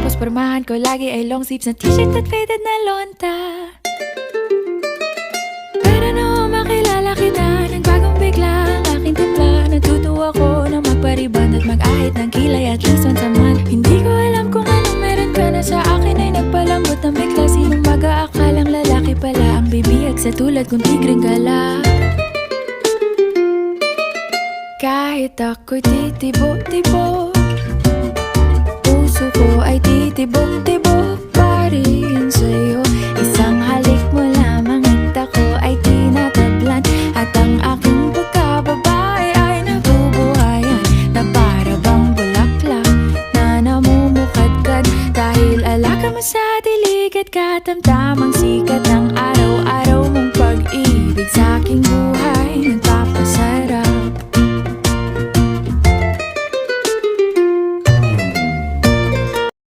Tapos pormahan ko lagi ay long sleeves na t-shirt at faded na lonta. Pero nung makilala kita, nagbagong bigla ang aking timpla. Natutuwa ko na magpariban at mag-ahit ng kilay at least once a month. Hindi ko alam kung anong meron ka na sa akin ay nagpalambot ng bigla. Sinong mag-aakalang lalaki pala ang bibiyag sa tulad kong tigreng gala. Kahit ako'y titibo-tibo, puso ko ay titibok-tibok pa rin sa'yo. Isang halik mo lamang at ako ay tinatablan, at ang aking pagkababae ay nabubuhayan na para bang bulaklak na namumukadkad. Dahil alaga mo sa dilig at katamtamang sikat ng